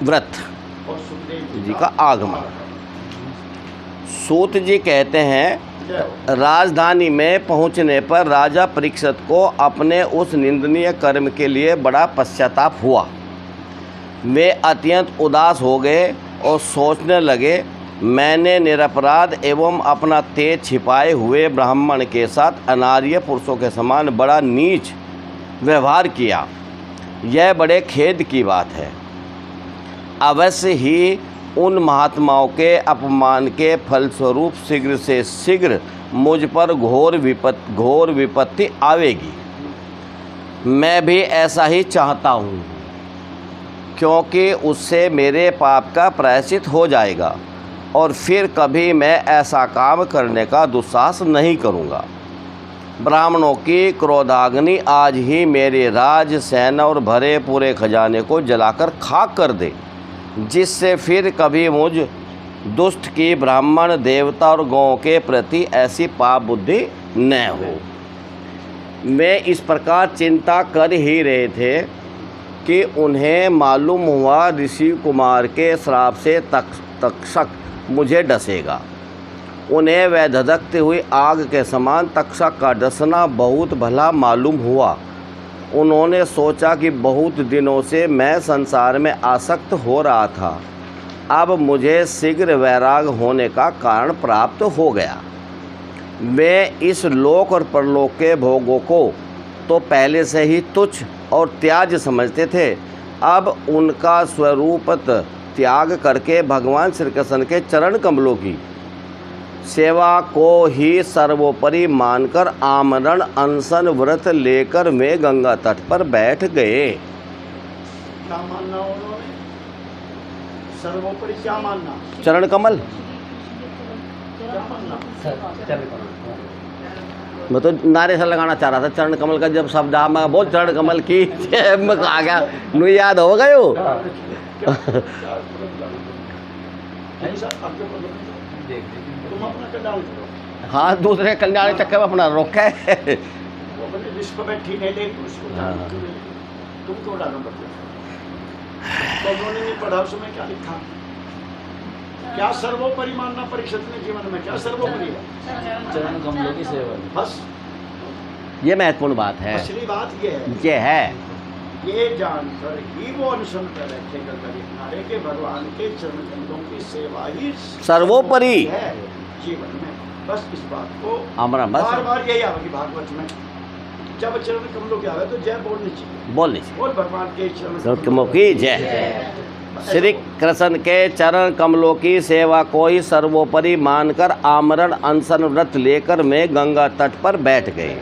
व्रत जी का आगमन। सूत जी कहते हैं, राजधानी में पहुंचने पर राजा परीक्षित को अपने उस निंदनीय कर्म के लिए बड़ा पश्चाताप हुआ। वे अत्यंत उदास हो गए और सोचने लगे, मैंने निरपराध एवं अपना तेज छिपाए हुए ब्राह्मण के साथ अनार्य पुरुषों के समान बड़ा नीच व्यवहार किया। यह बड़े खेद की बात है। अवश्य ही उन महात्माओं के अपमान के फलस्वरूप शीघ्र से शीघ्र मुझ पर घोर विपत्ति आवेगी। मैं भी ऐसा ही चाहता हूँ, क्योंकि उससे मेरे पाप का प्रायश्चित हो जाएगा और फिर कभी मैं ऐसा काम करने का दुस्साहस नहीं करूँगा। ब्राह्मणों की क्रोधाग्नि आज ही मेरे राज सेना और भरे पूरे खजाने को जलाकर खाक कर दे, जिससे फिर कभी मुझ दुष्ट की ब्राह्मण देवता और गौं के प्रति ऐसी पाप बुद्धि न हो। वे इस प्रकार चिंता कर ही रहे थे कि उन्हें मालूम हुआ ऋषि कुमार के श्राप से तक्षक मुझे डसेगा। उन्हें वह धधकती हुई आग के समान तक्षक का डसना बहुत भला मालूम हुआ। उन्होंने सोचा कि बहुत दिनों से मैं संसार में आसक्त हो रहा था, अब मुझे शीघ्र वैराग होने का कारण प्राप्त हो गया। वे इस लोक और परलोक के भोगों को तो पहले से ही तुच्छ और त्याज्य समझते थे, अब उनका स्वरूपत त्याग करके भगवान श्री कृष्ण के चरण कमलों की सेवा को ही सर्वोपरि मानकर आमरण अनशन व्रत लेकर वे गंगा तट पर बैठ गए। क्या मानना उन्होंने? सर्वोपरि क्या मानना? चरण कमल। क्या मानना? मैं तो नारे से लगाना चाह रहा था चरण कमल का, जब शब्द आ मैं बहुत चरण कमल की मैं आ गया, मुझे याद हो गए हो। तुम अपना कल्याण करो। हाँ, दूसरे कल्याण चक्कर में अपना रोका है। वो अपने जिसको बैठी नहीं ले उसको तुम तो डालो बच्चे। तो उन्होंने नहीं पढ़ा, उसमें क्या लिखा? क्या सर्वोपरि मानना परीक्षित ने जीवन में? क्या सर्वोपरि है? चरण कमलों की सेवा। बस ये महत्वपूर्ण बात है। असली बात ये है ये जानकर ही वो अनुसरण कर रहे थे गंगा किनारे के भगवान के चरण कमलों की सेवा ही सर्वोपरि है जीवन में। बस इस बात को हमारा बस बार बार यही आवेगी भागवत में, जब चरण कमलों की आवे तो जय बोलनी चाहिए, बोलनी चाहिए। और भगवान के चरण कमलों की जय। श्री कृष्ण के चरण कमलों की सेवा को ही सर्वोपरि मानकर आमरण अनशन व्रत लेकर मैं गंगा तट पर बैठ गए।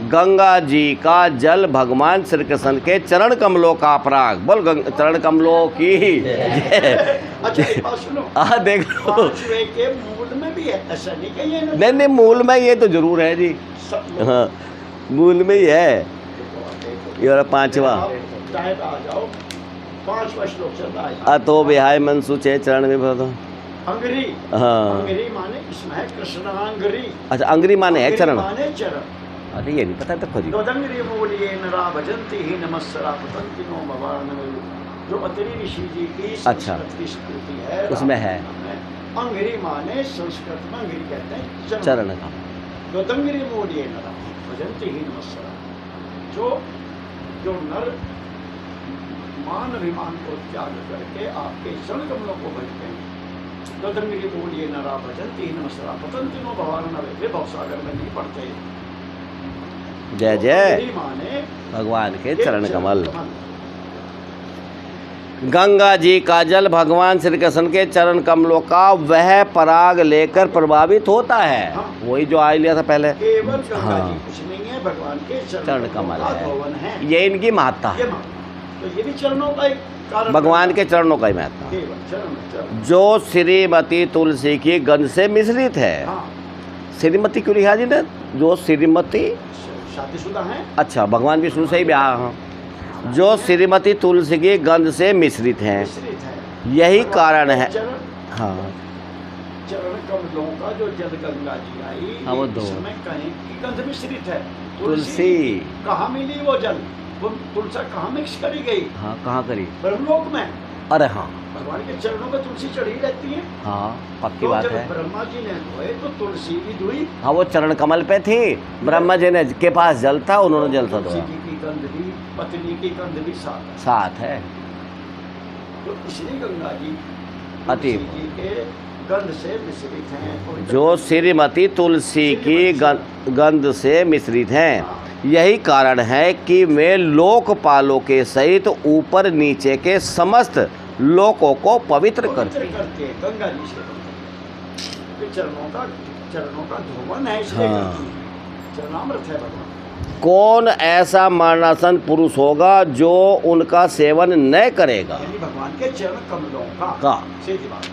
गंगा जी का जल भगवान श्री कृष्ण के चरण कमलों का अपराग। बोल चरण कमलों की अच्छा एक बात सुनो, देख लो पांचवे के मूल में भी है, ऐसा नहीं कि ये नहीं मूल में ये तो जरूर है जी। हाँ, मूल में ही है। ये वाला पांचवा आ जाओ, पांचवा श्लोक चल रहा है। अतो विहाय मन सुचे चरण में भरतो। अंगरी। हाँ, अंगरी माने इसमें है कृष्णांगरी। अच्छा, अंगरी माने है चरण। माने चरण। अरे ये नहीं पता था खुद ही। दोदंगरी मूलिये नरा भजन्ति ही नमस्सरा पतन्ति नो भवान। जो अत्रि ऋषि जी की संस्कृत की स्मृति है, उसमें है। अंगरी माने संस्कृत में अंगरी कहते हैं चरण का। दोदंगरी मूलिये नरा भजन्ति ही नमस्सरा। जो नर मान अभिमान को त्याग करके आपके चरण कमलों को भजते हैं, दोदंगरी मूलिये नरा भजन्ति ही नमस्सरा पतन्ति नो भवान। वे भवसागर में नहीं पड़ते। जय जय भगवान के चरण कमल। गंगा जी का जल भगवान श्री कृष्ण के चरण कमलों का वह पराग लेकर प्रभावित होता है। वही जो आय लिया था पहले। केवल गंगा जी कुछ नहीं है, भगवान के चरण कमल है। ये इनकी महत्ता है। तो ये भी चरणों का एक कारण, भगवान के चरणों का ही महत्ता, जो श्रीमती तुलसी की गंध से मिश्रित है। श्रीमती क्यों लिखा जी ने? जो श्रीमती शादीशुदा हैं। अच्छा, भगवान विष्णु से ही ब्याह। हाँ, जो श्रीमती तुलसी की गंध से मिश्रित हैं, यही कारण है। हाँ, चरण कमलों का जो जल गंगा जी आई, हाँ, वो दो इसमें कहीं की गंध मिश्रित है। तुलसी। कहाँ मिली वो जल? वो तुलसा कहाँ मिक्स करी गई? हाँ, कहाँ करी? ब्रह्मलोक में। अरे हाँ भगवान के चरणों में तुलसी चढ़ी रहती है। हाँ, पक्की तो बात जब है। ब्रह्मा जी ने धोए तो तुलसी भी धुई। हाँ, वो चरण कमल पे थी, ब्रह्मा जी ने के पास जल था, उन्होंने जल सा तुलसी धोया। जी की गंध भी, पत्नी की गंध भी साथ है। साथ है। तो इसलिए गंगा जी अति तुलसी जी के गंध से मिश्रित हैं। जो श्रीमती तुलसी की गंध से मिश्रित हैं। यही कारण है कि वे लोकपालों के सहित ऊपर नीचे के समस्त लोकों को पवित्र करती हैं। गंगा जी से चरणों का धोवन है, इसलिए हाँ। चरणामृत है भगवान। कौन ऐसा मरणासन पुरुष होगा जो उनका सेवन न करेगा? यानी भगवान के चरण कमलों का सीधी बात।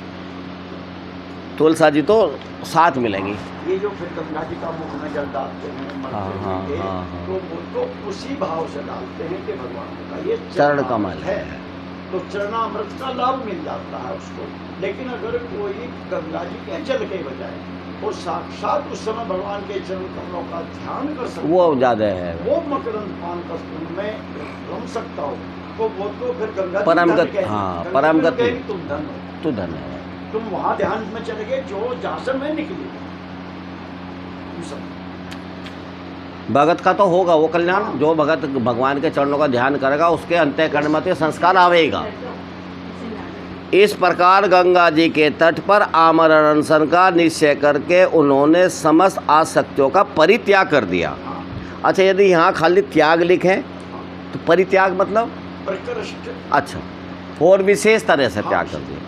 तुलसा जी तो साथ मिलेंगी। ये जो फिर गंगा जी का मुख में जल डालते हैं हाँ, हाँ, हाँ। तो वो तो उसी भाव से डालते हैं कि भगवान का ये चरण कमल है, तो चरणामृत का लाभ मिल जाता है उसको। लेकिन अगर कोई गंगा जी के जल के बजाय वो साक्षात उस समय भगवान के चरण कमलों का ध्यान कर सकता, वो ज्यादा है, वो मकरंद पान का में रम सकता हो, तो वो तो फिर गंगा परम जी गति। धन हाँ, कहेगी। परम गंगा गति। जी कहेगी, तुम धन हो, तो धन्य है। तुम वहां ध्यान में चले गए जो जहाँ से मैं निकली। भगत का तो होगा वो कल्याण, जो भगत भगवान के चरणों का ध्यान करेगा उसके अंतःकरण में तो संस्कार आवेगा। इस प्रकार गंगा जी के तट पर आमरण अनशन का निश्चय करके उन्होंने समस्त आसक्तियों का परित्याग कर दिया। अच्छा, यदि यहाँ खाली त्याग लिखे तो परित्याग मतलब अच्छा, और विशेष तरह से त्याग कर दिया।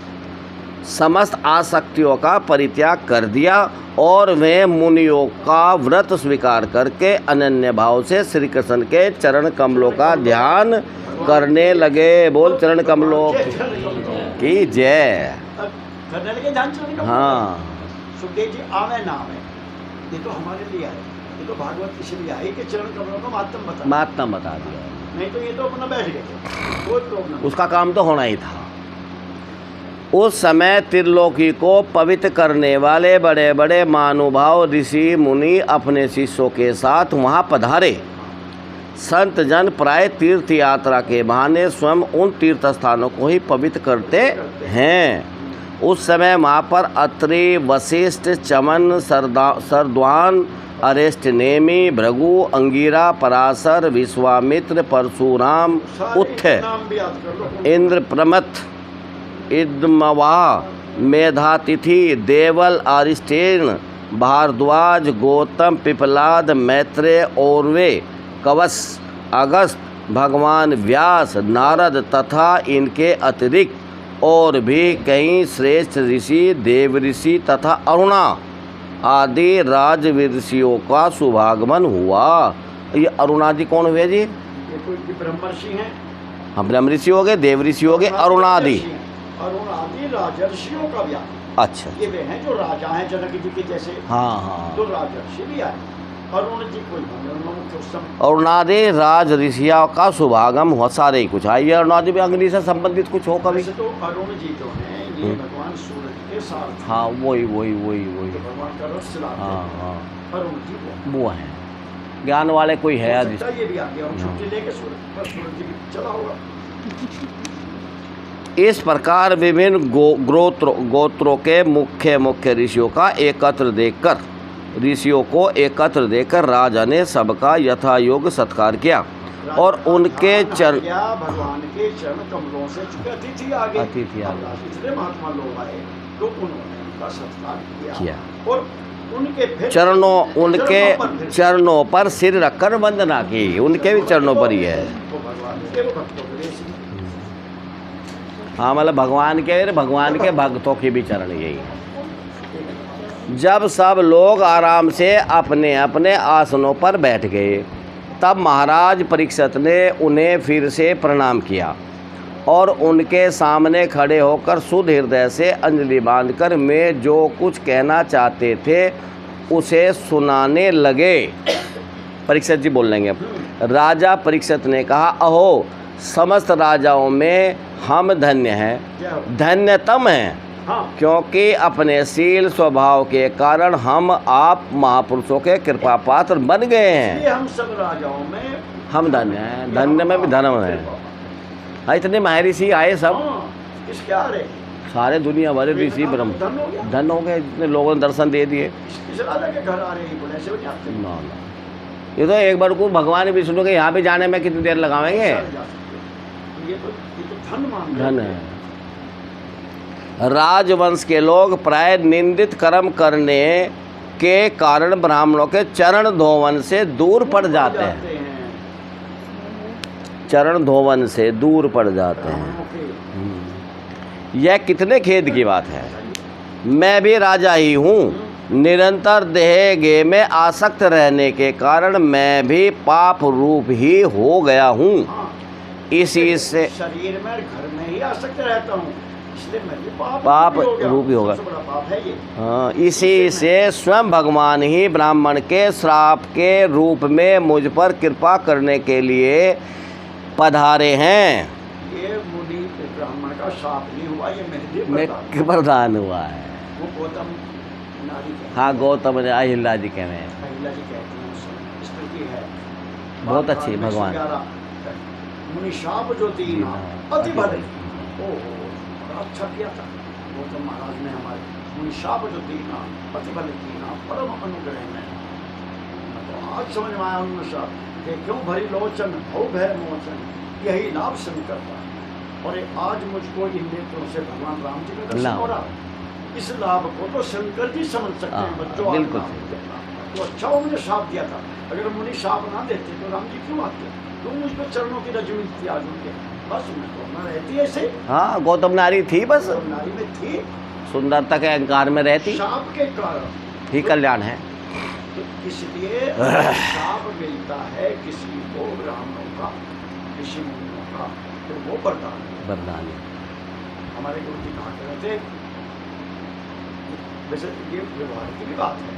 समस्त आसक्तियों का परित्याग कर दिया और वे मुनियों का व्रत स्वीकार करके अनन्य भाव से श्री कृष्ण के चरण कमलों का ध्यान करने लगे। बोल चरण कमलों की जय। करने लगे ध्यान चरण कमलों। हाँ, सुखदेव जी आवे ना आवे, ये तो हमारे लिए है, ये तो भागवत इसलिए आई कि चरण कमलों का महात्मा बता दिया। नहीं तो ये तो अपना बैठ गए थे, कोई प्रॉब्लम। उसका काम तो होना ही था। उस समय त्रिलोकी को पवित्र करने वाले बड़े बड़े महानुभाव ऋषि मुनि अपने शिष्यों के साथ वहाँ पधारे। संत जन प्राय तीर्थ यात्रा के बहाने स्वयं उन तीर्थ स्थानों को ही पवित्र करते हैं। उस समय वहाँ पर अत्रि, वशिष्ठ, चमन, सरद्वान, अरेस्ट नेमी, भृगु, अंगिरा, पराशर, विश्वामित्र, परशुराम, उत्थ, इंद्र प्रमथ, इदमवा, मेधातिथि, देवल, अरिस्टेन, भारद्वाज, गौतम, पिपलाद, मैत्रेय, औरवे, कवस, अगस्त, भगवान व्यास, नारद तथा इनके अतिरिक्त और भी कई श्रेष्ठ ऋषि, देव ऋषि तथा अरुणा आदि राजऋषियों का शुभागमन हुआ। ये अरुणादि कौन हुए जी? ये कोई ब्रह्मर्षि हैं। हाँ, ब्रह्म ऋषि हो गए, देव ऋषि हो गए, अरुणादि। अरुणादि राजर्षियों का भी। अच्छा, ये वे हैं जो राजा हैं, जनक जी के जैसे। हाँ हाँ, तो राजर्षि भी आए। अरुण जी कोई अरुणादि राज ऋषियों का शुभागम हुआ। सारे ही कुछ आइए, अरुणादि भी अग्नि से संबंधित कुछ हो कभी। तो अरुण जी जो हैं ये भगवान सूरज के साथ। हाँ, वही भगवान का रस चलाते हाँ हैं। हाँ, अरुण जी वो है ज्ञान वाले कोई है। ये भी आ गया, छुट्टी लेके सूरज जी भी चला होगा। इस प्रकार विभिन्न गोत्रों के मुख्य ऋषियों को एकत्र देखकर राजा ने सबका यथा योग्य सत्कार किया और उनके चरण भगवान के चरण कमलों से चुके अतिथि आ गए। इतने महात्मा लोग आए तो उन्होंने उनका सत्कार किया और उनके चरणों पर सिर रखकर वंदना की। उनके भी चरणों पर ही है। हाँ, मतलब भगवान के भक्तों की भी चरण यही है। जब सब लोग आराम से अपने अपने आसनों पर बैठ गए तब महाराज परीक्षित ने उन्हें फिर से प्रणाम किया और उनके सामने खड़े होकर शुद्ध हृदय से अंजलि बांधकर मैं जो कुछ कहना चाहते थे उसे सुनाने लगे। परीक्षित जी बोल लेंगे अब। राजा परीक्षित ने कहा, अहो समस्त राजाओं में हम धन्य हैं, धन्यतम हैं, क्योंकि अपने शील स्वभाव के कारण हम आप महापुरुषों के कृपा पात्र बन गए हैं। हम सब राजाओं में हम धन्य हैं, धन्य में भी धर्म है। हाँ, इतने महर्षि आए सब, हाँ, इसके आ रहे सारे दुनिया भरे ऋषि ब्रह्म धन हो गया। धन हो गए, जितने लोगों ने दर्शन दे दिए। इस राजा के घर आ रहे हैं, बोले ऐसे हो जाते हैं। ना ना, ये तो एक बार को भगवान विष्णु के यहाँ पे जाने में कितनी देर लगावेंगे। सारे जा सकते हैं। ये तो धन मान रहे धन हैं। है। राजवंश के लोग प्राय निंदित कर्म करने के कारण ब्राह्मणों के चरण धोवन से दूर पड़ जाते हैं। चरण धोवन से दूर पड़ जाते हैं। यह कितने खेद की बात है। मैं भी राजा ही हूँ, निरंतर देह गे में आसक्त रहने के कारण मैं भी पाप रूप ही हो गया हूँ। इसी से शरीर में घर में ही आसक्त रहता हूँ, इसलिए मैं भी पाप हो गया। रूप ही होगा। सबसे बड़ा पाप है ये। हाँ, इसी से स्वयं भगवान ही ब्राह्मण के श्राप के रूप में मुझ पर कृपा करने के लिए पधारे हैं। ये मुनि ब्राह्मण का शाप नहीं हुआ, ये मेरे मैं लिए वरदान हुआ है। वो गौतम नारी कहते हाँ, गौतम ने अहिल्या जी के में अहिल्या जी कहते हैं, उस स्मृति है बहुत अच्छी भगवान। मुनि शाप जो दीना अति भले। ओहो, बड़ा अच्छा किया था गौतम महाराज ने हमारे। मुनि शाप जो दीना अति भले दीना परम अनुग्रह में। तो आज समझ में आया उन्होंने शाप कि क्यों भरी लोचन भव भय मोचन, यही लाभ शंकर का। और ये आज मुझको इन नेत्रों से भगवान राम जी का दर्शन हो रहा। इस लाभ को तो शंकर जी समझ सकते हैं बच्चों। बिल्कुल। तो अच्छा उन्होंने शाप दिया था। अगर मुनि शाप ना देते तो राम जी क्यों आते? तुम मुझको चरणों की रज मिलती आज उनके, बस मैं तो ना रहती ऐसे। हाँ, गौतम नारी थी, बस गौतम नारी में थी, सुंदरता के अहंकार में रहती शाप के कारण ही कल्याण है। तो इसलिए शाप मिलता है किसी को ब्राह्मणों का, ऋषि मुनियों का, तो वो वरदान है। वरदान है। हमारे गुरु जी कहा करते थे, वैसे ये व्यवहार की भी बात है,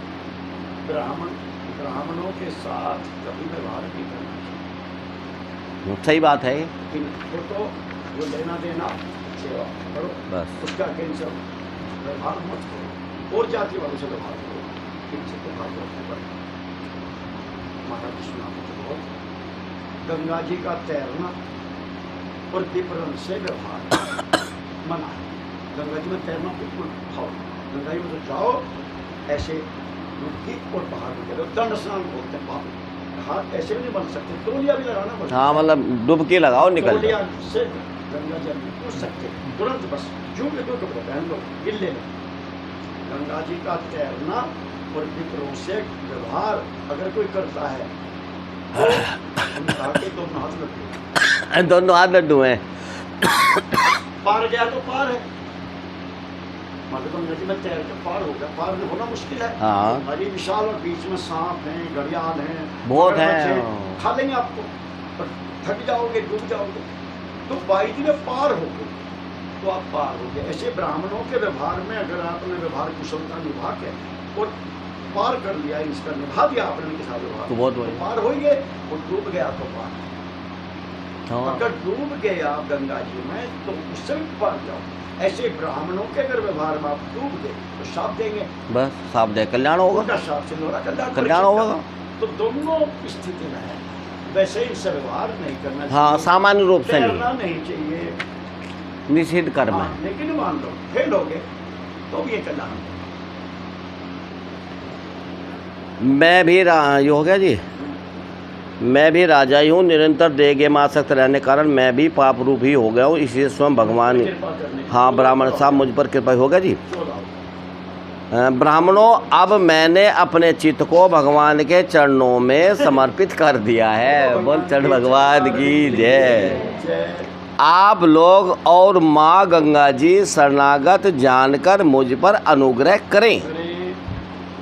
ब्राह्मणों के साथ कभी व्यवहार नहीं करना चाहिए। सही बात है ये। इनको तो जो लेना देना सेवा करो, बस उसका कैंसर व्यवहार मत करो। और जाति वालों से व्यवहार करो, इनसे व्यवहार करने पर महाराज सुना बहुत। गंगा जी का तैरना और विपरण से व्यवहार मना है। गंगा जी में तैरना कुछ मत खाओ, गंगा जी में तो जाओ ऐसे डुबकी और बाहर निकलो, दंड स्नान बोलते हैं। बाप हाथ ऐसे भी नहीं बन सकते, तौलिया भी लगाना पड़ता है। हाँ, मतलब डुबकी लगाओ, निकल तौलिया से गंगा जल में कूद सकते तुरंत, बस जूं के दो कपड़े पहन लो, गिल्ले में। गंगा जी का तैरना और विप्रों से व्यवहार अगर कोई करता है तो हम कहा कि दोनों हाथ लड्डू, दोनों हाथ लड्डू हैं। पार गया तो पार है। मतलब गंगा जी में तैर के पार हो गया, पार में होना मुश्किल है। हाँ, हरी विशाल और बीच में सांप हैं, घड़ियाल हैं, बहुत हैं। मगरमच्छ खा लेंगे आपको, पर थक जाओगे, डूब जाओगे। तो वाइदी में पार हो गए तो आप पार हो गए। ऐसे ब्राह्मणों के व्यवहार में अगर आपने व्यवहार कुशलता निभा के और पार कर लिया, इसका निभा दिया आपने उनके साथ व्यवहार, तो बहुत तो बढ़िया। पार हो ही गए। और डूब गया तो पार। हाँ, अगर डूब गए आप गंगा जी में तो उससे भी पार जाओ। ऐसे ब्राह्मणों के अगर व्यवहार में आप डूब गए तो शाप देंगे, बस साफ दे, कल्याण होगा। उनका शाप से लोरा कल्याण होगा। तो दोनों स्थिति में है, वैसे इनसे व्यवहार नहीं करना चाहिए। हाँ, सामान्य रूप से तैरना नहीं, नहीं चाहिए, निषिद्ध कर्म हाँ, है। लेकिन मान लो फेल हो गए तो भी ये कल्याण। मैं भी ये हो गया जी। मैं भी राजा ही हूँ, निरंतर देह में आसक्त रहने के कारण मैं भी पाप रूप ही हो गया हूँ। इसलिए स्वयं भगवान, कृपा करने। हाँ, ब्राह्मण साहब मुझ पर कृपा हो गया जी। 14 ब्राह्मणों, अब मैंने अपने चित्त को भगवान के चरणों में समर्पित कर दिया है। बोल चरण भगवान की जय। जय। आप लोग और माँ गंगा जी शरणागत जानकर मुझ पर अनुग्रह करें।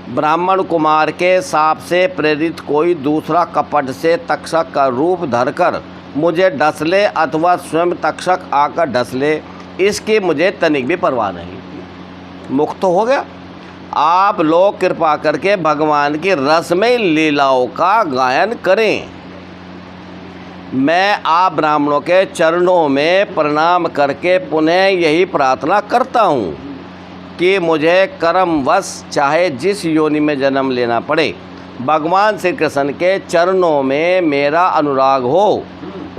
ब्राह्मण कुमार के शाप से प्रेरित कोई दूसरा कपट से तक्षक का रूप धरकर मुझे डस ले अथवा स्वयं तक्षक आकर डस ले, इसकी मुझे तनिक भी परवाह नहीं। मुक्त हो गया। आप लोग कृपा करके भगवान की रसमय लीलाओं का गायन करें। मैं आप ब्राह्मणों के चरणों में प्रणाम करके पुनः यही प्रार्थना करता हूँ कि मुझे कर्मवश चाहे जिस योनि में जन्म लेना पड़े, भगवान श्री कृष्ण के चरणों में मेरा अनुराग हो,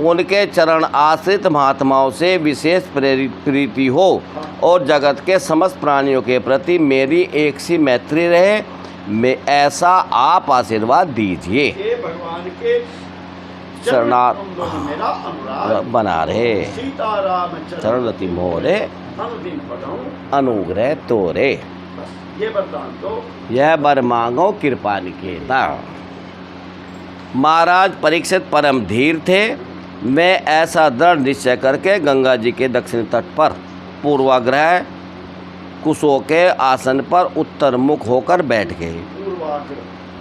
उनके चरण आश्रित महात्माओं से विशेष प्रीति हो और जगत के समस्त प्राणियों के प्रति मेरी एक सी मैत्री रहे, मैं ऐसा आप आशीर्वाद दीजिए। ये भगवान के चरणार मेरा अनुराग बना रहे, सीताराम चरण रति मोरे अनुदिन पढ़ूं, अनुग्रह तोरे। बस ये वरदान तो यह वर मांगो कृपा निकेता। महाराज परीक्षित परम धीर थे। वे ऐसा दृढ़ निश्चय करके गंगा जी के दक्षिण तट पर पूर्वाग्रह कुशों के आसन पर उत्तर मुख होकर बैठ गए।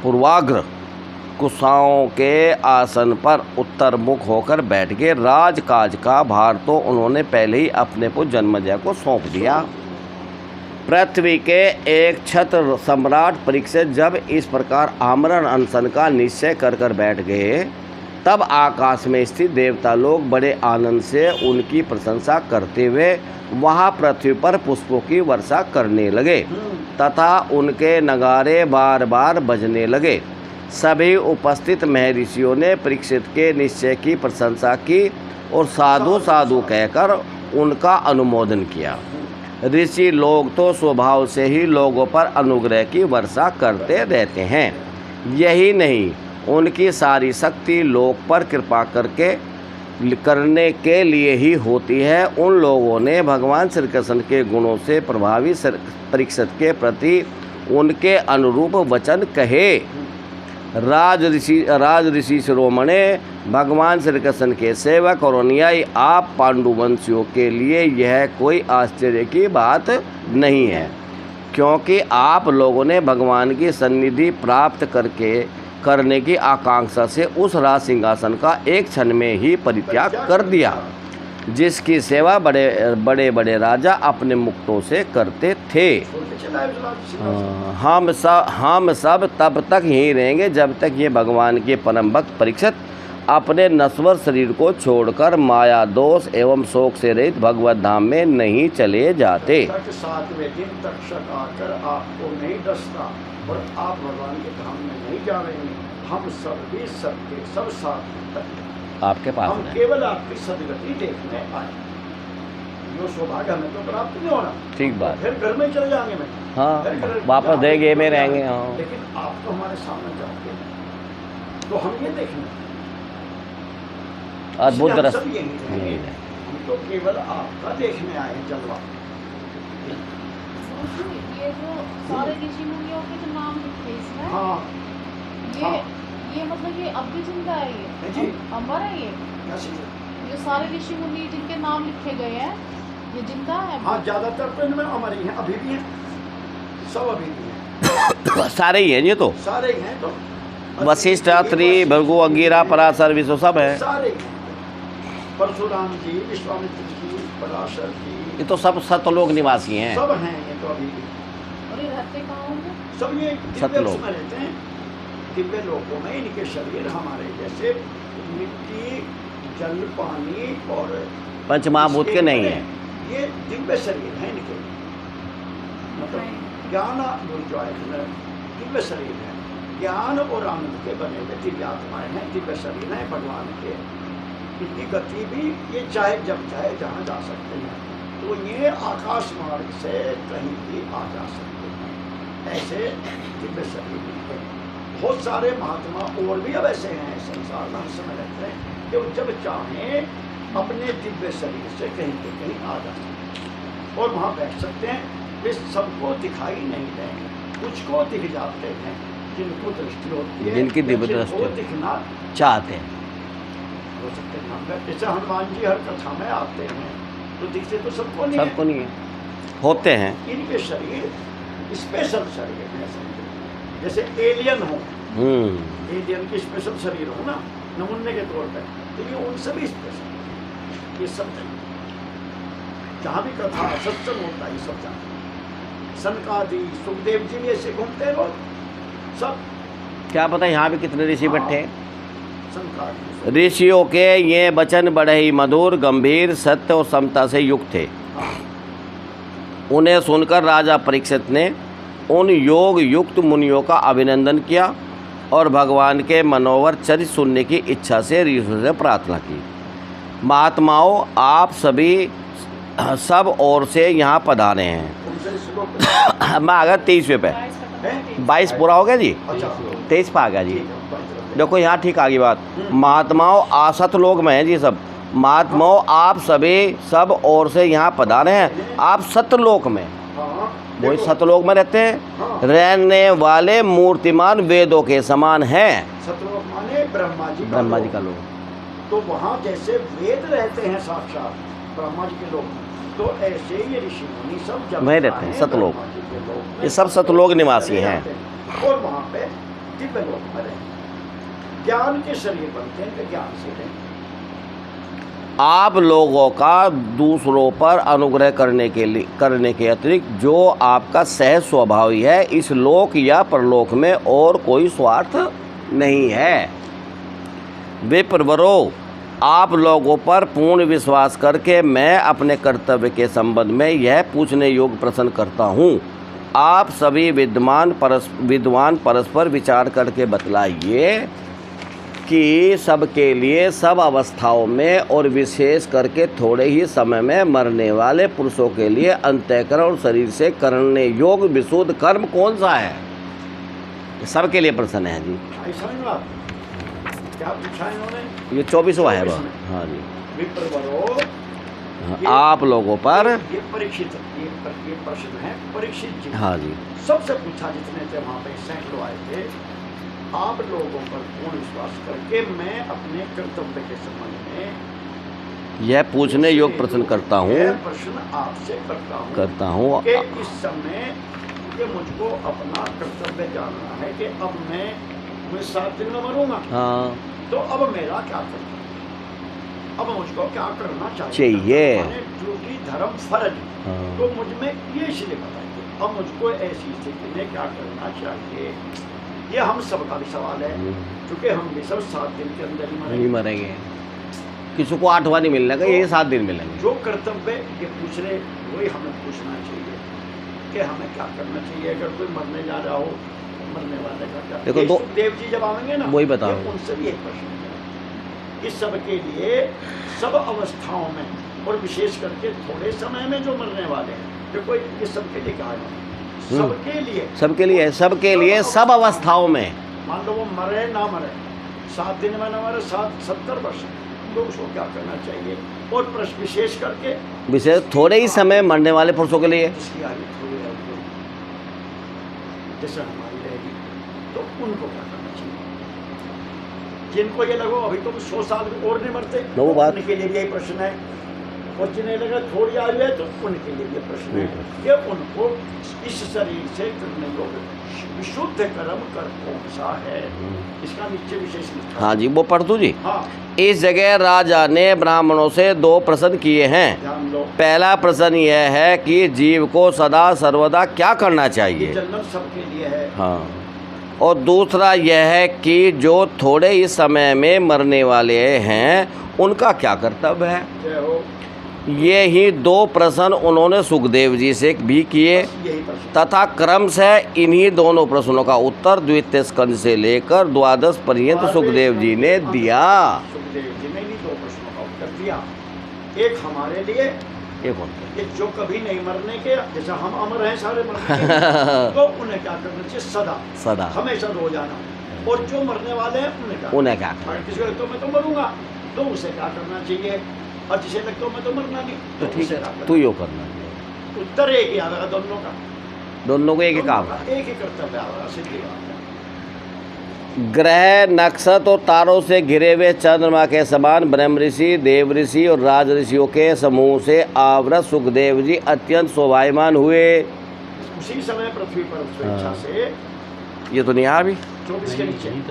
पूर्वाग्र कुशाओं के आसन पर उत्तर मुख होकर बैठ गए। राजकाज का भार तो उन्होंने पहले ही अपने पुत्र जन्मेजय को सौंप दिया। पृथ्वी के एक छत्र सम्राट परीक्षित जब इस प्रकार आमरण अनशन का निश्चय कर बैठ गए, तब आकाश में स्थित देवता लोग बड़े आनंद से उनकी प्रशंसा करते हुए वहाँ पृथ्वी पर पुष्पों की वर्षा करने लगे तथा उनके नगारे बार बार बजने लगे। सभी उपस्थित महर्षियों ने परीक्षित के निश्चय की प्रशंसा की और साधु साधु कहकर उनका अनुमोदन किया। ऋषि लोग तो स्वभाव से ही लोगों पर अनुग्रह की वर्षा करते रहते हैं। यही नहीं, उनकी सारी शक्ति लोक पर कृपा करने के लिए ही होती है। उन लोगों ने भगवान श्री कृष्ण के गुणों से प्रभावित परीक्षित के प्रति उनके अनुरूप वचन कहे। राज ऋषि शिरोमणे भगवान श्री कृष्ण के सेवक और अनुयायी आप पांडुवंशियों के लिए यह कोई आश्चर्य की बात नहीं है, क्योंकि आप लोगों ने भगवान की सन्निधि प्राप्त करने की आकांक्षा से उस राज सिंहासन का एक क्षण में ही परित्याग कर दिया, जिसकी सेवा बड़े बड़े राजा अपने मुक्तों से करते थे। हम सब तब तक यहीं रहेंगे जब तक ये भगवान के परम भक्त परीक्षित अपने नश्वर शरीर को छोड़कर माया दोष एवं शोक से रहित भगवत धाम में नहीं चले जाते। 7वें दिन तक शक आकर आपको नहीं डसता और आप भगवान के धाम में नहीं जा रहे हैं। हम सब भी सबके सब साथ आपके पास हम केवल आपकी सदगति देखने आए। जो सौभाग्य हमें तो प्राप्त नहीं होना। ठीक बात। फिर घर में चले जाएंगे मैं। हाँ, वापस देंगे में रहेंगे। हाँ, लेकिन आप तो हमारे सामने जाओगे तो हम ये देखेंगे अद्भुत दृश्य। हम तो केवल आपका देखने आए हैं जलवा। ये जो सारे ऋषि मुनियों के जो नाम लिखे इसमें, हाँ, ये मतलब ये अब भी जिंदा है, ये अमर है, ये सारे ऋषि मुनि जिनके नाम लिखे गए हैं ये जिंदा है। हाँ, ज्यादातर तो इनमें अमर ही हैं, अभी भी हैं, सब अभी भी हैं। सारे ही हैं ये तो, सारे ही हैं। तो वशिष्ठ, अत्रि, भृगु, अंगिरा, पराशर, विश्व सब है। सारे परशुराम जी, विश्वामित्र जी, पराशर जी, ये तो सब सतलोक निवासी हैं। सब हैं ये तो अभी भी। और ये रहते कहाँ होंगे? सब ये सतलोक में रहते हैं, दिव्य लोकों में। इनके शरीर हमारे जैसे मिट्टी, जल, पानी और पंचमहाभूत के नहीं है। ये दिव्य शरीर है इनके, मतलब ज्ञान दिव्य शरीर है। ज्ञान और आनंद के बने हुए दिव्य आत्माएं हैं, दिव्य शरीर हैं भगवान के। इनकी गति भी ये चाहे जब चाहे जहाँ जा सकते हैं, तो ये आकाश मार्ग से कहीं भी आ जा सकते हैं। ऐसे दिव्य शरीर है। बहुत सारे महात्मा और भी अब ऐसे हैं संसार में, हम समय रहते हैं कि वो जब चाहें अपने दिव्य शरीर से कहीं पे कहीं आ जा सकते हैं और वहाँ बैठ सकते हैं। वे सबको दिखाई नहीं देंगे, कुछ को दिख जाते हैं जिनको दृष्टि होती है, जिनकी दिव्य दृष्टि दिखना चाहते हैं। हो सकते हैं। जैसे हनुमान जी हर कथा में आते हैं तो दिखते तो सबको नहीं, सबको नहीं है, होते हैं। इनके शरीर स्पेशल शरीर है, समझो जैसे एलियन हो, एलियन की स्पेशल शरीर हो ना, नमूने के तौर पर, तो ये उनसे भी स्पेशल। ये सब जहाँ भी कथा सत्संग होता है ये सब जानते हैं। सनकादि, सुखदेव जी भी ऐसे घूमते हैं लोग सब। क्या पता यहाँ भी कितने ऋषि बैठे हैं। सनकादि ऋषियों के ये वचन बड़े ही मधुर, गंभीर, सत्य और समता से युक्त थे। उन्हें सुनकर राजा परीक्षित ने उन योग युक्त मुनियों का अभिनंदन किया और भगवान के मनोवर चरित सुनने की इच्छा से ऋषियों से प्रार्थना की। महात्माओं, आप सभी सब ओर से यहाँ पधारे हैं। उनसे श्लोक मैं आ गया 23वें पे, 22 पूरा हो गया जी, अच्छा 23 पे आ गया जी। ठीक है, बात देखो यहाँ ठीक आ गई बात। महात्माओं, आसत लोग में हैं जी सब। महात्माओं, आप सभी सब ओर से यहाँ पधारे हैं। आप सतलोक में, हाँ वही देखो, सतलोक में रहते हैं, हाँ। रहने वाले मूर्तिमान वेदों के समान हैं। सतलोक माने ब्रह्मा जी का लोग। तो वहाँ जैसे वेद रहते हैं साक्षात ब्रह्मा जी के लोग, तो ऐसे ही ऋषि मुनि सब जब वहीं रहते हैं, सतलोक। ब्रह्मा जी के लोक में ये सब सतलोक निवासी हैं। रहते हैं। और वहाँ पे दिव्य लोक में रहते हैं। ज्ञान के शरीर बनते हैं, तो ज्ञान से रहते हैं। आप लोगों का दूसरों पर अनुग्रह करने के अतिरिक्त जो आपका सहज स्वभाव ही है, इस लोक या परलोक में और कोई स्वार्थ नहीं है। विप्रवरों, आप लोगों पर पूर्ण विश्वास करके मैं अपने कर्तव्य के संबंध में यह पूछने योग्य प्रश्न करता हूँ। आप सभी विद्वान परस्पर विचार करके बतलाइए कि सबके लिए सब अवस्थाओं में और विशेष करके थोड़े ही समय में मरने वाले पुरुषों के लिए अंतःकरण और शरीर से करने योग्य विशुद्ध कर्म कौन सा है। ये सबके लिए प्रश्न है जी। ऐसा नहीं बात क्या पूछा इन्होंने? ये 24वां है वह। हाँ जी। विप्रवरों, हाँ, आप लोगों पर, ये परीक्षित, ये प्रश्न है परीक्षित जी। हाँ जी, सबसे पूछा जितने थे वहाँ पे सैकड़ों आए थे। आप लोगों पर पूर्ण विश्वास करके मैं अपने कर्तव्य के संबंध में यह पूछने योग्य प्रश्न करता हूँ यह प्रश्न आपसे करता हूँ कि इस समय कि मुझको अपना कर्तव्य जानना है कि अब मैं 7 दिन में मरूंगा। हाँ तो अब मेरा क्या करना, अब मुझको क्या करना चाहिए। ड्यूटी धर्म फर्ज। हाँ। तो मुझ में ये इसलिए बताइए अब मुझको ऐसी स्थिति में क्या करना चाहिए। ये हम सबका भी सवाल है, क्योंकि हम भी सब 7 दिन के अंदर ही नहीं मरेंगे। किसी को 8वां नहीं मिलने का, ये 7 दिन मिलेंगे। जो कर्तव्य ये पूछ रहे वही हमें पूछना चाहिए कि हमें क्या करना चाहिए। अगर कोई मरने जा रहा हो, मरने वाले का क्या। देखो दो देव जी जब आएंगे ना, वही बताओ, उनसे भी एक प्रश्न है। इस सब के लिए सब अवस्थाओं में और विशेष करके थोड़े समय में जो मरने वाले हैं, देखो ये सबके लिए कहा है, सबके लिए सब अवस्थाओं में। मान लो वो मरे ना मरे, 7 दिन में ना मरे, 70 वर्ष, तो उसको क्या करना चाहिए। और प्रश्न विशेष करके थोड़े ही समय मरने वाले पुरुषों के लिए, जिसकी आयु थोड़ी रहेगी जैसे हमारी रहेगी, तो उनको क्या करना चाहिए। जिनको ये लगो अभी तो 100 साल और नहीं मरते, वो बात उनके लिए भी यही प्रश्न है। और जिन्हें लगा थोड़ी आयु है तो उनके लिए ये प्रश्न है कि उनको इस शरीर से करने योग्य विशुद्ध कर्म कर कौन सा है। इसका नीचे विशेष लिखा। हाँ जी, वो पढ़ दू जी। हाँ। इस जगह राजा ने ब्राह्मणों से 2 प्रश्न किए हैं। ध्यान लो। पहला प्रश्न यह है कि जीव को सदा सर्वदा क्या करना चाहिए। जन्नत सबके लिए है। हाँ। और दूसरा यह है कि जो थोड़े ही समय में मरने वाले हैं उनका क्या कर्तव्य है। जय हो। ये ही 2 प्रश्न उन्होंने सुखदेव जी से भी किए तथा क्रम से इन्हीं दोनों प्रश्नों का उत्तर द्वितीय स्कंद से लेकर 12 पर्यंत सुखदेव जी ने दिया। सुखदेव जी ने भी 2 प्रश्नों का उत्तर दिया। एक हमारे लिए, ये जो कभी नहीं मरने के, जैसे हम अमर हैं सारे मरने के, तो उन्हें क्या करना चाहिए, सदा हमेशा रोजाना। और जो मरने वाले हैं उन्हें क्या, किसी को लगता मैं तो मरूंगा, तो उसे क्या करना चाहिए। और जिसे लगता मैं तो मरना नहीं, तो ठीक है, तू यो करना। उत्तर एक ही आएगा दोनों का, दोनों को एक ही काम, एक ही कर्तव्य आएगा। सीधी बात है। ग्रह नक्षत्र और तारों से घिरे हुए चंद्रमा के समान ब्रह्म ऋषि, देव ऋषि और राज ऋषियों के समूह से आवृत सुखदेव जी अत्यंत शोभायमान हुए। उसी समय पृथ्वी पर स्वेच्छा से, ये तो नहीं आ भी 24 के नीचे हैं।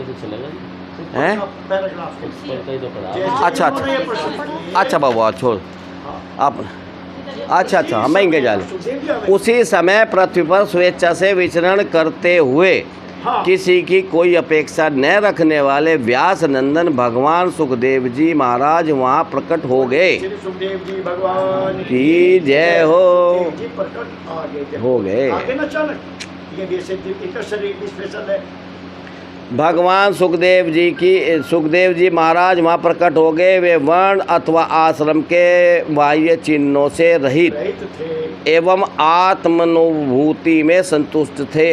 अच्छा बाबू छोड़ आप। अच्छा मैं इंगे जा ले। उसी समय पृथ्वी पर स्वेच्छा से विचरण करते हुए किसी की कोई अपेक्षा न रखने वाले व्यास नंदन भगवान सुखदेव जी महाराज वहाँ प्रकट हो गए। सुखदेव जी भगवान की जय हो। प्रकट हो गए। आगे न अचानक, ये भी शरीर स्पेशल है। भगवान सुखदेव जी महाराज वहाँ प्रकट हो गए। वे वर्ण अथवा आश्रम के बाह्य चिन्हों से रहित रहित थे एवं आत्मानुभूति में संतुष्ट थे।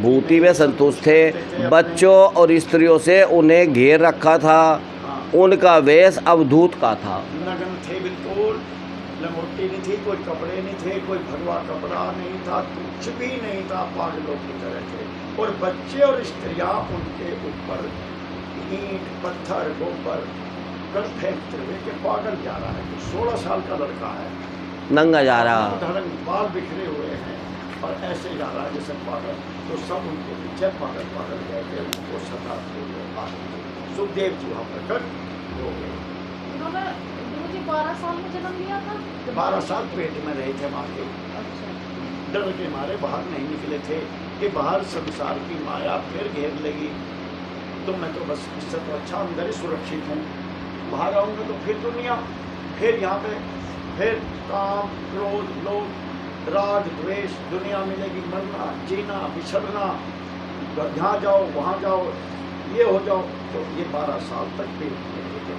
भूति में संतुष्ट थे। बच्चों और स्त्रियों से उन्हें घेर रखा था। उनका वेश अवधूत का था। नग्न थे बिल्कुल, लंगोटी नहीं थी, कोई कपड़े नहीं थे, कोई भगवा कपड़ा नहीं था, कुछ भी नहीं था, पागलों की तरह थे। और बच्चे और स्त्रियां उनके ऊपर ईंट पत्थर गोबर कर फेंकते हुए कि पागल जा रहा है। 16 साल का लड़का है, नंगा जा रहा, धड़ंग बाल बिखरे हुए हैं और ऐसे जा रहा है जैसे पागल। तो सब उनके पीछे पागल पागल गए थे, उनको सताते हुए आगे सुखदेव जी वहाँ प्रकट हो गए। इन्होंने मुझे 12 साल में जन्म लिया था। 12 साल पेट में रहे थे माँ के। अच्छा। डर के मारे बाहर नहीं निकले थे कि बाहर संसार की माया फिर घेर लेगी। तो मैं तो बस इससे तो अच्छा अंदर ही सुरक्षित हूँ, बाहर आऊँगा तो फिर दुनिया, फिर यहाँ पे फिर काम क्रोध लोभ राग द्वेष, दुनिया मिलेगी, मरना जीना बिछड़ना, यहाँ जाओ वहाँ जाओ, ये हो जाओ। तो ये 12 साल तक पेट में रहे थे।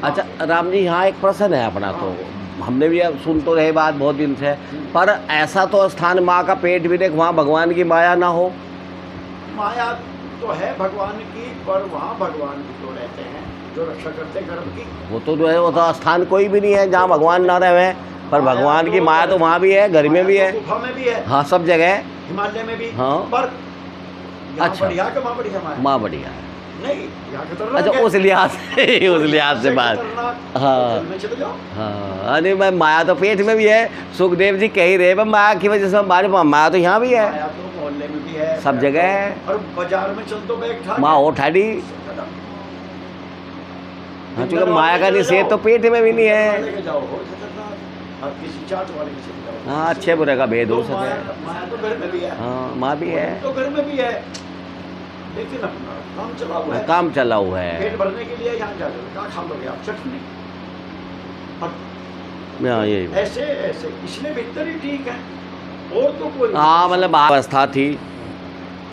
अच्छा राम जी, यहाँ एक प्रश्न है अपना। तो हमने भी अब सुन तो रहे बात बहुत दिन से, पर ऐसा तो स्थान माँ का पेट भी देख, वहाँ भगवान की माया ना हो। माया तो है भगवान की, पर वहाँ भगवान भी तो रहते हैं जो रक्षा करते गर्भ की। वो तो स्थान कोई भी नहीं है जहाँ भगवान ना रहे, पर भगवान की माया तो वहाँ भी है, घर में भी है, गुफा में भी है, हाँ सब जगह, हिमालय में भी। हाँ। पर अच्छा, बढ़िया कि माँ बढ़िया माया माँ बढ़िया है। नहीं, यहाँ खतरनाक अच्छा है। उस लिहाज से उस लिहाज से बात, हाँ जल में चले जाओ। हाँ। अरे मैं माया तो पेट में भी है, सुखदेव जी कह ही रहे, पर माया की वजह से हमारे माया तो यहाँ भी है, माया तो मोहल्ले में भी है, सब जगह है। और बाजार में चल तो बैग ठाक माँ है। हो ठाडी, हाँ चूँकि माया का निषेध तो पेट में भी नहीं है। लेके जाओ, हो खतरनाक। और किसी चाट वाले के चले जाओ। हाँ, अच्छे बुरे का भेद हो तो सके। माया तो घर में भी है, हाँ माँ भी है, तो घर में भी है, लेकिन अपना काम चला हुआ है। काम चला हुआ है। पेट भरने के लिए यहाँ जा रहे हो, क्या खा लोगे आप? चटनी और हाँ यही ऐसे ऐसे, इसलिए भीतर ही ठीक है, और तो कोई हाँ मतलब अवस्था थी।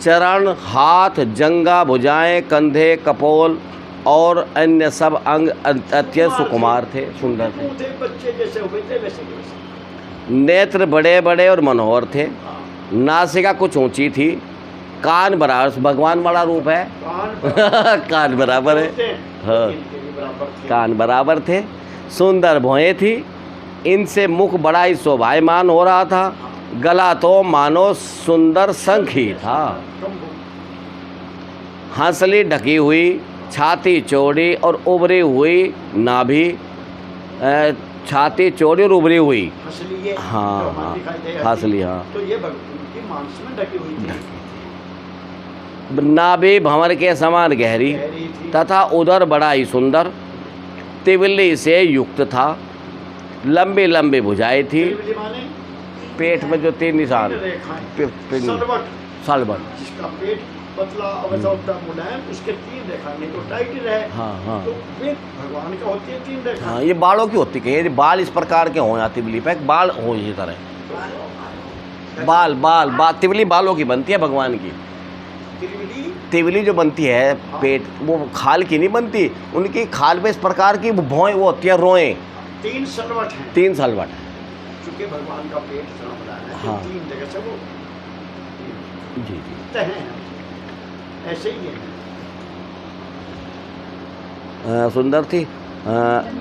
चरण हाथ जंगा भुजाएं कंधे कपोल और अन्य सब अंग अत्यंत सुकुमार थे, सुंदर थे। बच्चे जैसे हुए थे वैसे के वैसे। नेत्र बड़े बड़े और मनोहर थे। हाँ, नासिका कुछ ऊंची थी। कान बराबर, भगवान बड़ा रूप है। कान बराबर है, हाँ इनके भी बराबर थे। कान बराबर थे। सुंदर भौहें थी। इनसे मुख बड़ा ही शोभायमान हो रहा था। गला तो मानो सुंदर शंख ही था। हंसली ढकी हुई, छाती चौड़ी और उभरी हुई नाभि, छाती चौड़ी और उभरी हुई। हंसली ये हाँ जो हाँ दिखाई दे, हंसली, हाँ तो ये उनकी मांस में ढकी हुई थी, नाभि भंवर के समान गहरी गहरी थी। तथा उदर बड़ा ही सुंदर तिवली से युक्त था। लंबी लंबी भुजाएं थी। तिलवली माने पेट में जो 3 निशान, तीन रेखाएं। सलवट, सलबट, जिसका पेट पतला अवैसा होता मुलायम, उसके 3 रेखाएं, नहीं तो टाइट ही रहे। हाँ हाँ तो पेट भगवान का होती है 3 रेखाएं। हाँ, ये बालों की होती है। ये बाल इस प्रकार के हों, या तिवली पे बाल हो इसी तरह। बाल तिवली बालों की बनती है भगवान की। तिवली जो बनती है पेट, वो खाल की नहीं बनती। उनकी खाल पे इस प्रकार की भौएं वो होती है, रोएं। 3 सलवट हैं, 3 सलवट है। क्योंकि भगवान का पेट इतना बड़ा है, हाँ। 3 जगह से वो जी जी तह हैं, ऐसे ही है। सुंदर थी।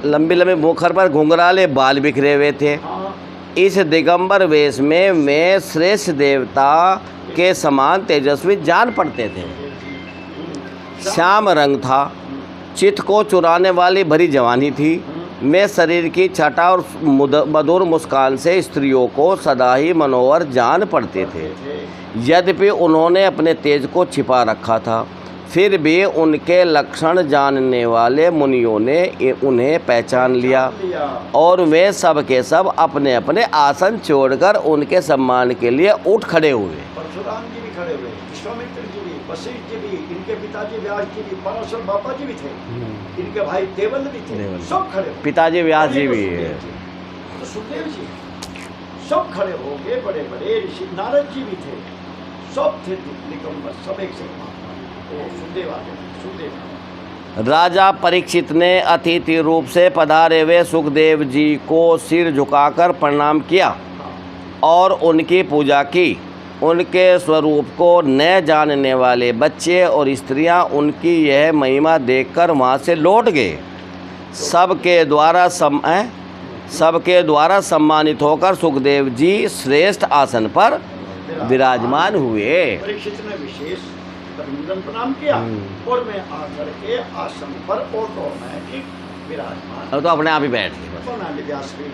लंबे लंबे मुखर पर घुंघराले बाल बिखरे हुए थे। हाँ, इस दिगंबर वेश में मैं श्रेष्ठ देवता के समान तेजस्वी जान पड़ते थे। श्याम रंग था। चित्त को चुराने वाली भरी जवानी थी। मैं शरीर की छटा और मधुर मुस्कान से स्त्रियों को सदा ही मनोहर जान पड़ते थे। यद्यपि उन्होंने अपने तेज को छिपा रखा था, फिर भी उनके लक्षण जानने वाले मुनियों ने उन्हें पहचान लिया और वे सब के सब अपने अपने आसन छोड़कर उनके सम्मान के लिए उठ खड़े हुए। परशुराम जी भी खड़े हुए, विश्वामित्र जी भी, वशिष्ठ जी भी, इनके पिताजी व्यास जी भी, पराशर बाबा जी भी थे, इनके भाई देवल भी थे, सब खड़े। पिताजी व्यास जी भी, तो सुखदेव जी सब खड़े हो गए। बड़े बड़े ऋषि नारद जी भी थे, सब थे दिगंबर, सब एक से वो सुखदेव आगे सुखदेव। राजा परीक्षित ने अतिथि रूप से पधारे हुए सुखदेव जी को सिर झुकाकर प्रणाम किया और उनकी पूजा की। उनके स्वरूप को न जानने वाले बच्चे और स्त्रियां उनकी यह महिमा देखकर वहां से लौट गए। सबके द्वारा सम्मानित होकर सुखदेव जी श्रेष्ठ आसन पर विराजमान हुए। परीक्षित ने विशेष अभिनंदन प्रणाम किया और मैं आकर के आसन पर ओटो में विराजमान। अब तो अपने आप ही बैठ गए। सोनाली व्यासपीठ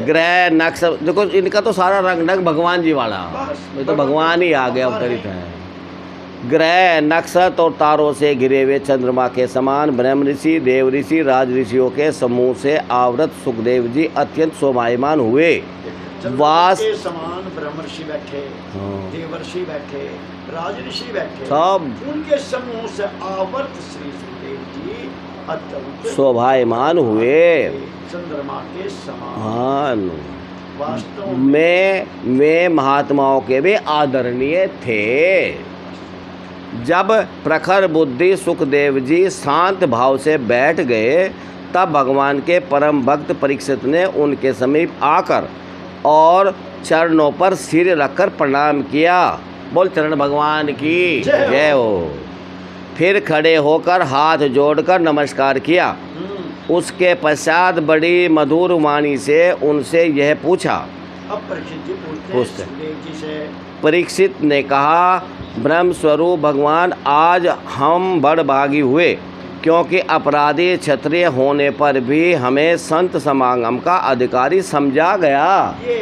ग्रह नक्श देखो, इनका तो सारा रंग ढंग भगवान जी वाला, ये तो भगवान ही आ गया अवतरित है। ग्रह नक्षत्र और तारों से घिरे हुए चंद्रमा के समान ब्रह्म ऋषि, देव ऋषि, राज ऋषियों के समूह से आवृत सुखदेव जी अत्यंत शोभायमान हुए। वास के समान ब्रह्म ऋषि बैठे, देवर्षि बैठे, राज ऋषि बैठे, सब उनके समूह से आवर्त श्री सुखदेव जी अत्यंत शोभायमान हुए। चंद्रमा के समान वास्तव में वे महात्माओं के भी आदरणीय थे। जब प्रखर बुद्धि सुखदेव जी शांत भाव से बैठ गए, तब भगवान के परम भक्त परीक्षित ने उनके समीप आकर और चरणों पर सिर रखकर प्रणाम किया। बोल चरण भगवान की जय हो। फिर खड़े होकर हाथ जोड़कर नमस्कार किया। उसके पश्चात बड़ी मधुर वाणी से उनसे यह पूछा। अब परीक्षित जी पूछते सुखदेव जी से। परीक्षित ने कहा, ब्रह्म स्वरूप भगवान, आज हम बड़भागी हुए, क्योंकि अपराधी क्षत्रिय होने पर भी हमें संत समागम का अधिकारी समझा गया। ये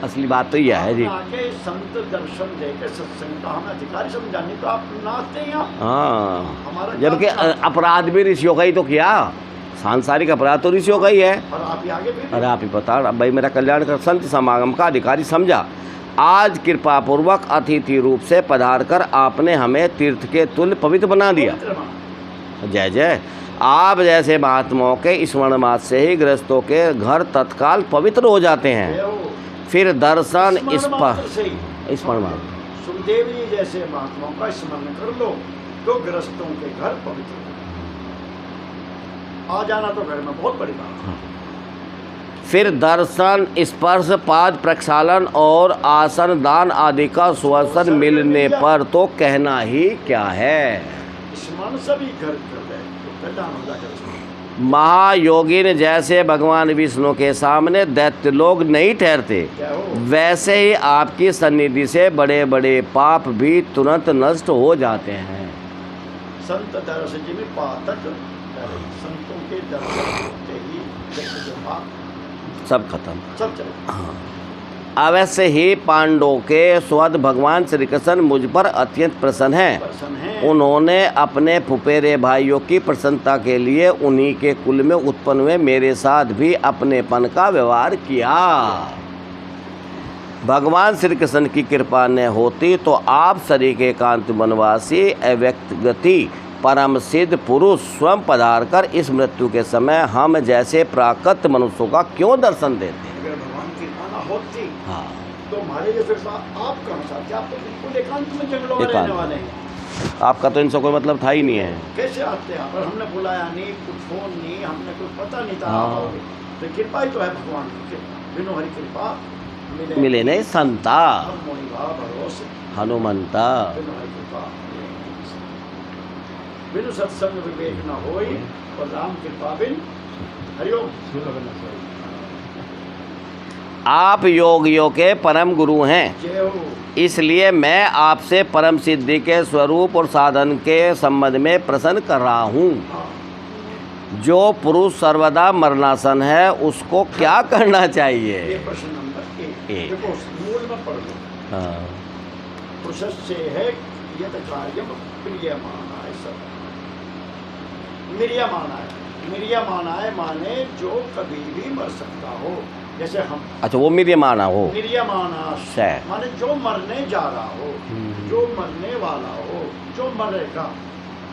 असली बात तो यह है जी। आगे संत दर्शन देकर सत्संग का हमें अधिकारी समझाने तो आप नाचते हैं। हाँ, जबकि अपराध भी ऋषियों का ही तो किया, सांसारिक अपराध तो ऋषियों का ही है। और आप ही आगे भी अरे आप ही बता, भाई मेरा कल्याण कर संत समागम का अधिकारी समझा। आज कृपा पूर्वक अतिथि रूप से पधार कर आपने हमें तीर्थ के तुल्य पवित्र बना दिया। जय जय। आप जैसे महात्माओं के स्मरण मात्र से ही गृहस्थों के घर तत्काल पवित्र हो जाते हैं। फिर दर्शन स्मरण मात्र सुखदेव जी जैसे महात्माओं का स्मरण कर लो तो गृहस्थों के घर पवित्र आ जाना तो घर में बहुत बड़ी बात है। फिर दर्शन, स्पर्श, पाद प्रक्षालन और आसन दान आदि का सुअवसर मिलने पर तो कहना ही क्या है। स्मरण सभी घर कर रहे तो कल्याण हो जाएगा। महायोगिन जैसे भगवान विष्णु के सामने दैत्य लोग नहीं ठहरते, वैसे ही आपकी सन्निधि से बड़े बड़े पाप भी तुरंत नष्ट हो जाते हैं। संत दर्शन जी में पातक, संतों के दर्शन होते ही सब खत्म, सब चले। हाँ। अवश्य ही पांडवों के स्वद भगवान श्री कृष्ण मुझ पर अत्यंत प्रसन्न हैं। उन्होंने अपने फुफेरे भाइयों की प्रसन्नता के लिए उन्हीं के कुल में उत्पन्न हुए मेरे साथ भी अपनेपन का व्यवहार किया। भगवान श्री कृष्ण की कृपा न होती तो आप सरीखे कांत वनवासी अव्यक्त गति परम सिद्ध पुरुष स्वयं पधार कर इस मृत्यु के समय हम जैसे प्राकृत मनुष्यों का क्यों दर्शन देते। अगर भगवान की कृपा न होती हाँ, तो हमारे जैसे आप कहाँ चाहते, आप तो बिल्कुल एकांत में जंगलों में रहने वाले हैं। आपका तो इनसे कोई मतलब था ही नहीं है। कैसे आते हैं? पर हमने बुलाया नहीं, कुछ फोन नहीं, हमने कुछ पता नहीं था। हाँ। तो कृपा ही तो है भगवान की, बिनु हरि कृपा मिले नहीं संता भरोसे हनुमंता। बिनु हरि कृपा बिनु सत्संग विवेक न होई और राम कृपा बिन हरिओम। आप योगियों के परम गुरु हैं, जय हो। इसलिए मैं आपसे परम सिद्धि के स्वरूप और साधन के संबंध में प्रश्न कर रहा हूँ। जो पुरुष सर्वदा मरणासन है उसको क्या करना चाहिए। ये प्रश्न नंबर 1 देखो, मूल में पढ़ लो। हाँ। पुरुषस्य है यत कार्यम प्रियमाणाय सब। मिरियमाणाय माने जो कभी भी मर सकता हो, जैसे हम। अच्छा, वो मिरियमाना हो। मिरियमानाश माने जो मरने जा रहा हो, जो मरने वाला हो, जो मरेगा,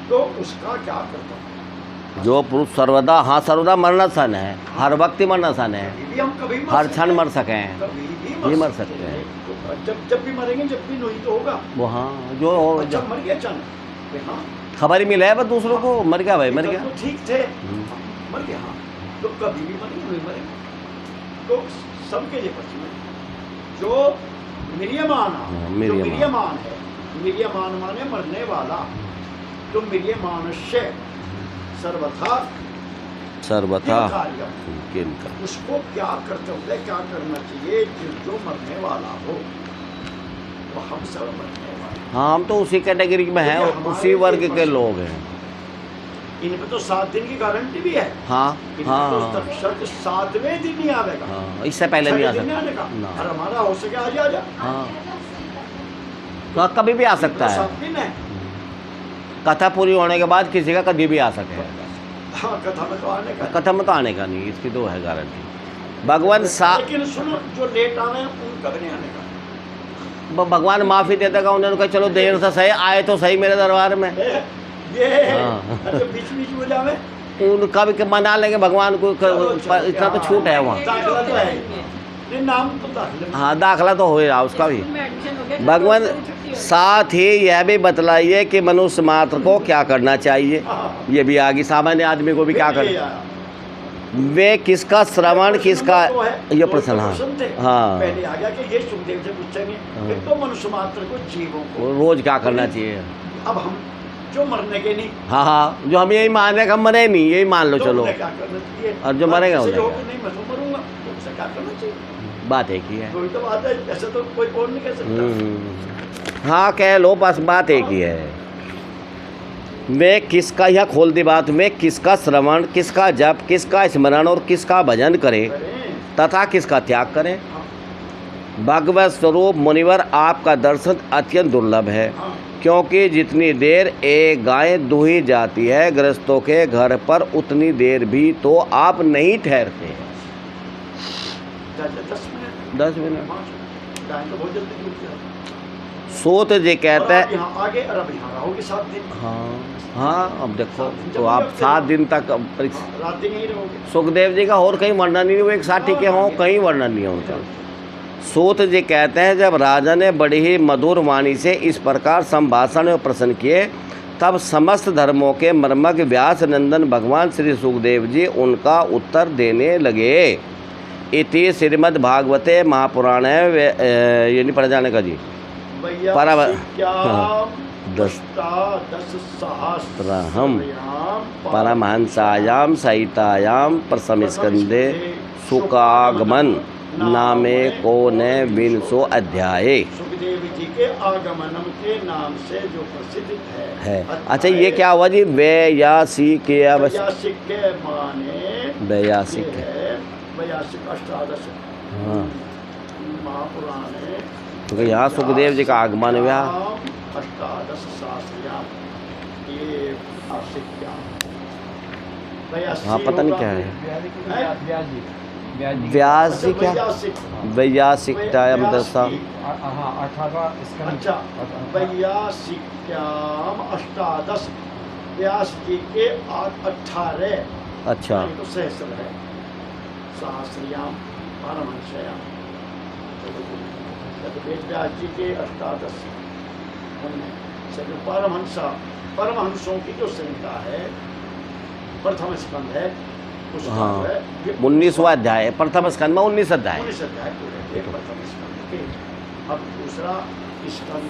तो उसका क्या करता है। जो पुरुष सर्वदा, हाँ सर्वदा मरणासन है, हर वक्त ही मरणासन है, कभी भी हम कभी हर क्षण मर सकें, कभी भी मर सकते हैं। तो और जब भी मरेंगे जब भी नहीं तो होगा। वो हाँ जो अच्छा मर गया अचानक, कि हाँ खबर ही मिला है बस दूसरों को, मर गया भाई, मर तब गया। तो ठीक थे, मर गया। हाँ तो कभी भी मरेंगे नहीं मरेंगे, तो सबके लिए पश्चिम जो मिरियमान हाँ, जो मिरियमान। मिरियमान है, मिरियमान माने मरने वाला, तो मिरियमानस्य सर्वथा सर्वथा कार्यम, किनका उसको क्या कर्तव्य क्या करना चाहिए, जो मरने वाला हो, तो हम सब मरने वाले। हाँ हम तो उसी कैटेगरी में हैं, उसी वर्ग के लोग हैं। इन पे तो 7 दिन की गारंटी भी है। हाँ इन पे हाँ तो हाँ, शर्त 7वें दिन ही आवेगा। हाँ इससे पहले नहीं आ 6वें दिन आने का। सकता ना। और हमारा हो सके आज आ जा, हाँ तो कभी भी आ सकता है। 7 दिन है। कथा पूरी होने के बाद किसी का कभी भी आ सकता है। हाँ कथा में तो आने का, कथा में तो आने का नहीं, इसकी तो है गारंटी। भगवान लेकिन सुनो जो लेट आवे उनका भी नहीं आने का। भगवान माफ़ी देता का, उन्होंने कहा चलो देर से सही आए तो सही मेरे दरबार में, ये हाँ। जो बीच बीच में जावे उनका भी मना लेंगे भगवान को, इतना तो छूट है वहाँ। दाखिला तो है, नहीं नाम तो दाखिला। हाँ दाखला तो हो रहा उसका भी। भगवान साथ ही यह भी बतलाइए कि मनुष्य मात्र को क्या करना चाहिए, ये भी आगे सामान्य आदमी को भी क्या करना, वे किसका श्रवण किसका, ये प्रश्न। हाँ हाँ पहले आ गया कि ये सुखदेव से पूछेंगे कि तो मनुष्य मात्र को जीवों को रोज क्या करना चाहिए। अब हम जो मरने के नहीं, हाँ हाँ जो हम यही माने हम मरे नहीं, यही मान लो तो चलो, उन्हें क्या करना चाहिए, और जो मरेगा किसी उन्हें को नहीं मैं तो मरूंगा, तो उसे क्या करना चाहिए। बात एक ही है। कोई तो बात है, ऐसे तो कोई और नहीं कह सकता। हाँ कह लो बस बात एक ही है। वे किसका, यह खोल दी बात, वे किसका श्रवण किसका जप किसका स्मरण और किसका भजन करें तथा किसका त्याग करें। भगवत स्वरूप मुनिवर आपका दर्शन अत्यंत दुर्लभ है, क्योंकि जितनी देर एक गाय दूही जाती है गृहस्थों के घर पर, उतनी देर भी तो आप नहीं ठहरते। 10 मिनट तो बहुत जल्दी डूब जाए। सोत जी कहते हैं। यहाँ आगे और अब यहाँ रहोगे 7 दिन। हाँ हाँ अब देखो तो आप 7 दिन तक रात दिन यहीं रहोगे। सुखदेव जी का और कहीं वर्णन नहीं, वो एक साठी के हों कहीं वर्णन नहीं है उनका। सूत जी कहते हैं जब राजा ने बड़ी ही मधुर वाणी से इस प्रकार संभाषण में प्रश्न किए, तब समस्त धर्मों के मर्मज्ञ व्यास नंदन भगवान श्री सुखदेव जी उनका उत्तर देने लगे। इति श्रीमद् भागवते महापुराणे ये नहीं पढ़ जाने का जी दशसहस्रहं परमहंसायां सहितायां प्रथम स्कंदे सुकागमन नामे को ने 20 अध्याय सुखदेव जी के आगमनम के नाम से जो प्रसिद्ध है। अच्छा ये क्या हुआ जी, वैयासिक के वैयासिक के माने वैयासिक है, वैयासिक 18 हाँ महापुराणे, तो यहाँ सुखदेव जी का आगमन हुआ। 18 शास्त्रियां ये आशिक्या हाँ पता नहीं क्या है व्यास जी, क्या वैयासिक टाइम दशा। अच्छा वैयासिक्याम 18 व्यास जी के 18। अच्छा तो सहस्र है, सहस्रियाम परमहंसयाम, वेद व्यास जी के 18 उनमें परमहंसा, परमहंसों की जो संहिता है प्रथम स्कंद है, हाँ 19वां अध्याय, प्रथम स्कंद में 19 अध्याय। 19 अध्याय पूरे प्रथम स्कंद के। अब दूसरा स्कंद